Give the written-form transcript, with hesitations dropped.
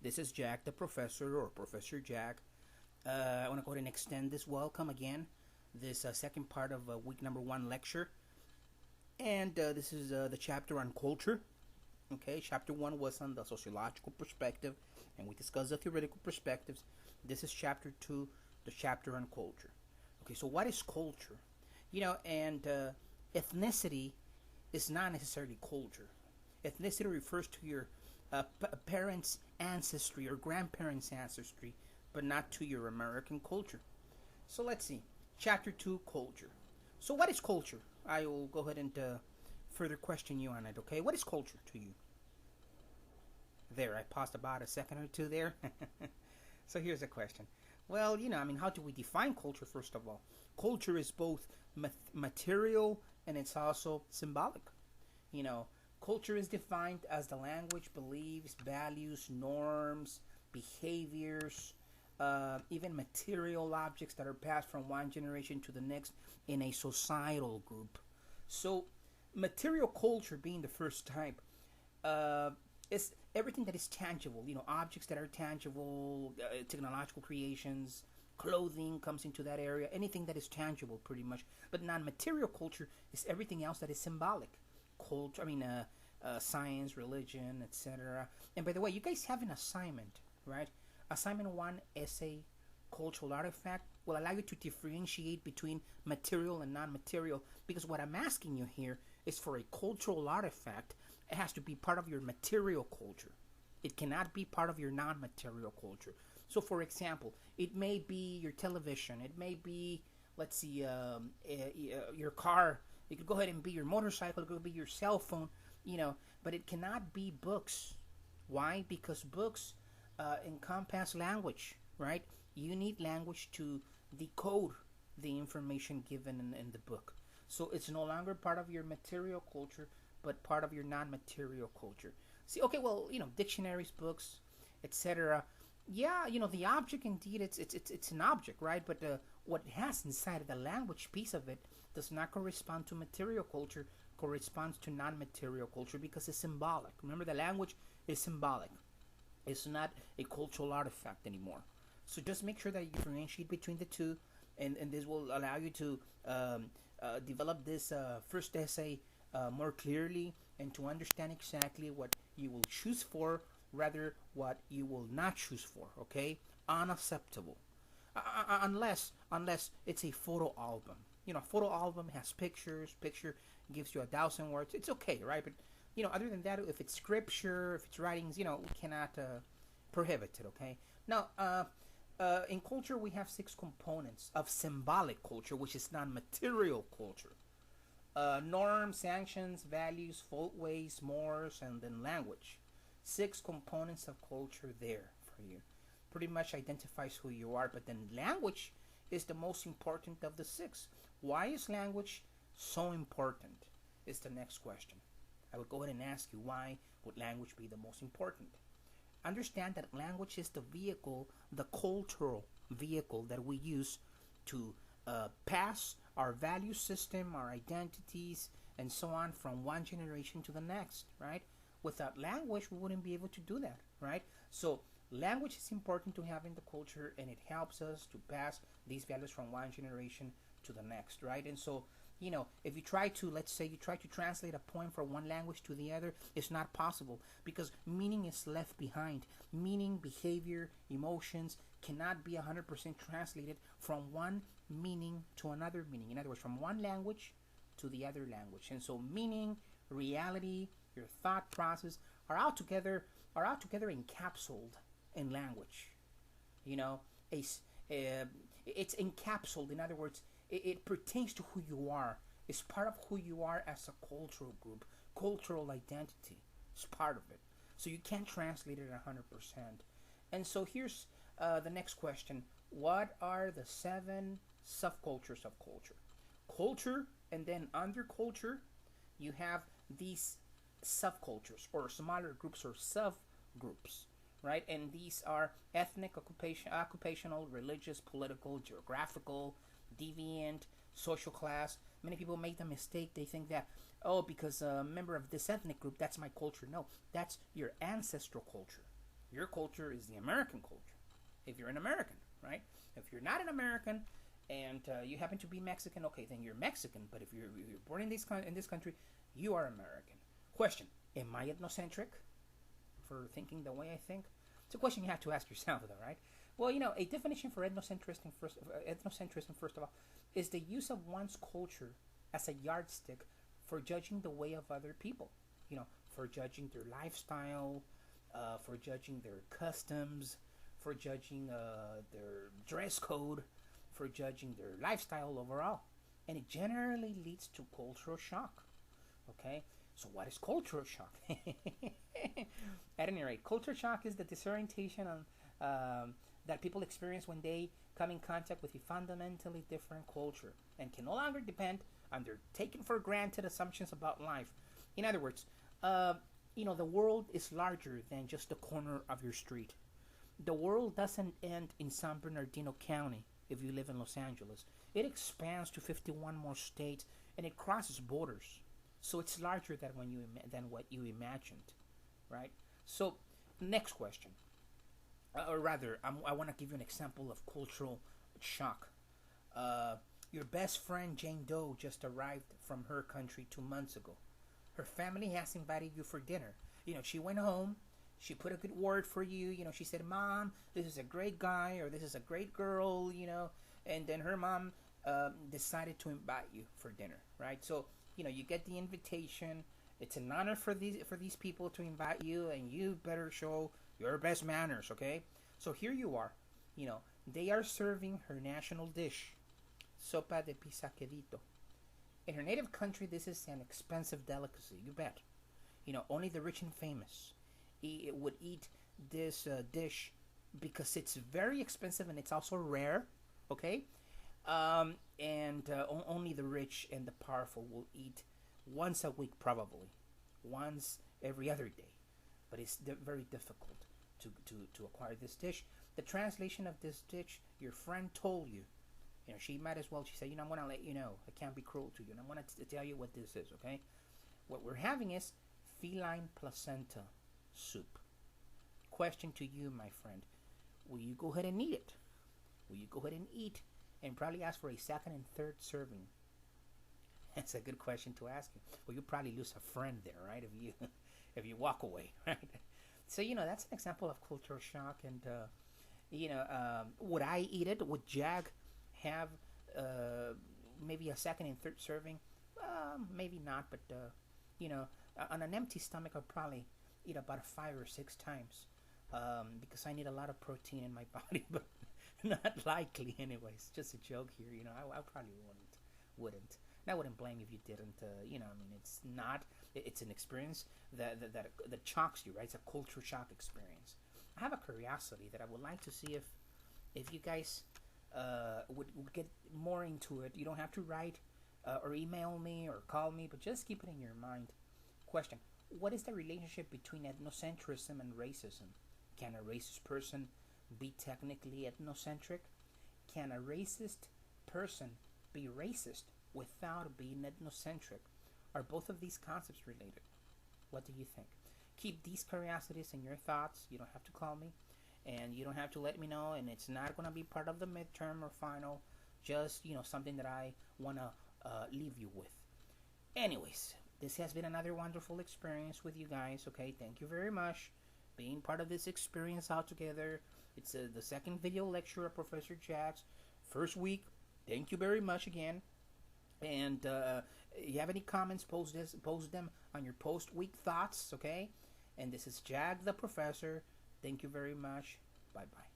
This is Jack, the professor, or Professor Jack. I want to go ahead and extend this welcome again, this second part of week number 1 lecture. And this is the chapter on culture. Okay, chapter 1 was on the sociological perspective, and we discussed the theoretical perspectives. This is chapter 2, the chapter on culture. Okay, so what is culture? And ethnicity is not necessarily culture. Ethnicity refers to your parents' ancestry or grandparents' ancestry, but not to your American culture. So let's see. Chapter 2, culture. So what is culture? I will go ahead and further question you on it, okay? What is culture to you? There, I paused about a second or two there. So here's a question. Well, how do we define culture, first of all? Culture is both material and it's also symbolic. Culture is defined as the language, beliefs, values, norms, behaviors, even material objects that are passed from one generation to the next in a societal group. So, material culture being the first type is everything that is tangible. Objects that are tangible, technological creations, clothing comes into that area. Anything that is tangible, pretty much. But non-material culture is everything else that is symbolic. Culture, science, religion, etc. And by the way, you guys have an assignment, right? Assignment 1, essay, cultural artifact, will allow you to differentiate between material and non-material, because what I'm asking you here is for a cultural artifact. It has to be part of your material culture. It cannot be part of your non-material culture. So, for example, it may be your television. It may be, let's see, your car. It could go ahead and be your motorcycle. It could be your cell phone. But it cannot be books. Why? Because books encompass language, right? You need language to decode the information given in the book. So it's no longer part of your material culture, but part of your non-material culture. See, okay, well, dictionaries, books, etc. Yeah, the object indeed, it's an object, right? But what it has inside of the language piece of it does not correspond to material culture, corresponds to non-material culture because it's symbolic. Remember, the language is symbolic. It's not a cultural artifact anymore. So just make sure that you differentiate between the two, and this will allow you to develop this first essay more clearly and to understand exactly what you will choose for, rather what you will not choose for, okay? Unacceptable. Unless it's a photo album. A photo album has picture gives you 1,000 words. It's okay, right? But, other than that, if it's scripture, if it's writings, we cannot prohibit it, okay? Now, in culture, we have 6 components of symbolic culture, which is non-material culture. Norms, sanctions, values, folkways, mores, and then language. 6 components of culture there for you. Pretty much identifies who you are, but then language is the most important of the 6. Why is language so important? Is the next question. I would go ahead and ask you, why would language be the most important? Understand that language is the vehicle, the cultural vehicle that we use to pass our value system, our identities, and so on from one generation to the next, right? Without language, we wouldn't be able to do that, right? So language is important to have in the culture, and it helps us to pass these values from one generation to the next, right? And so, if you try to, let's say you try to translate a poem from one language to the other, it's not possible because meaning is left behind. Meaning, behavior, emotions cannot be 100% translated from one meaning to another meaning. In other words, from one language to the other language. And so meaning, reality, your thought process are all together encapsulated in language. It's encapsulated. In other words, it pertains to who you are. It's part of who you are as a cultural group. Cultural identity is part of it. So you can't translate it 100%. And so here's the next question. What are the 7 subcultures of culture? Culture, and then under culture, you have these subcultures or smaller groups or subgroups, right? And these are ethnic, occupational, religious, political, geographical, deviant, social class. Many people make the mistake. They think that, because a member of this ethnic group, that's my culture. No, that's your ancestral culture. Your culture is the American culture. If you're an American, right? If you're not an American and you happen to be Mexican, okay, then you're Mexican. But if you're born in this country, you are American. Question: am I ethnocentric for thinking the way I think? It's a question you have to ask yourself, though, right? Well, a definition for ethnocentrism, first of all, is the use of one's culture as a yardstick for judging the way of other people. For judging their lifestyle, for judging their customs, for judging their dress code, for judging their lifestyle overall. And it generally leads to cultural shock. Okay? So what is cultural shock? At any rate, culture shock is the disorientation that people experience when they come in contact with a fundamentally different culture and can no longer depend on their taken for granted assumptions about life. In other words, the world is larger than just the corner of your street. The world doesn't end in San Bernardino County if you live in Los Angeles. It expands to 51 more states and it crosses borders. So it's larger than what you imagined, right? So, next question. Or rather, I want to give you an example of cultural shock. Your best friend Jane Doe just arrived from her country 2 months ago. Her family has invited you for dinner. She went home. She put a good word for you. She said, "Mom, this is a great guy," or "This is a great girl," And then her mom decided to invite you for dinner, right? So, you get the invitation. It's an honor for these people to invite you, and you better show your best manners, okay? So here you are. They are serving her national dish, sopa de pisaquerito. In her native country, this is an expensive delicacy, you bet. Only the rich and famous would eat this dish because it's very expensive and it's also rare, okay? Only the rich and the powerful will eat once a week, probably. Once every other day. But it's very difficult to acquire this dish. The translation of this dish, your friend told you. She might as well, she said, I'm going to let you know. I can't be cruel to you. And I'm going to tell you what this is, okay? What we're having is feline placenta soup. Question to you, my friend. Will you go ahead and eat it? Will you go ahead and eat and probably ask for a second and third serving? That's a good question to ask you. Well, you'll probably lose a friend there, right? If you walk away, right? So, that's an example of cultural shock. And, would I eat it? Would Jag have maybe a second and third serving? Maybe not, but, on an empty stomach, I'll probably eat about 5 or 6 times because I need a lot of protein in my body, but not likely anyways. Just a joke here, I probably wouldn't. And I wouldn't blame you if you didn't. It's an experience that shocks you, right? It's a culture shock experience. I have a curiosity that I would like to see if you guys would get more into it. You don't have to write or email me or call me, but just keep it in your mind. Question: what is the relationship between ethnocentrism and racism? Can a racist person be technically ethnocentric? Can a racist person be racist without being ethnocentric? Are both of these concepts related? What do you think? Keep these curiosities in your thoughts. You don't have to call me, and you don't have to let me know, and it's not going to be part of the midterm or final. Just, something that I want to leave you with. Anyways, this has been another wonderful experience with you guys, okay? Thank you very much being part of this experience all together. It's the second video lecture of Professor Jack's first week. Thank you very much again. And if you have any comments, post them on your post-week thoughts, okay? And this is Jag the Professor. Thank you very much. Bye-bye.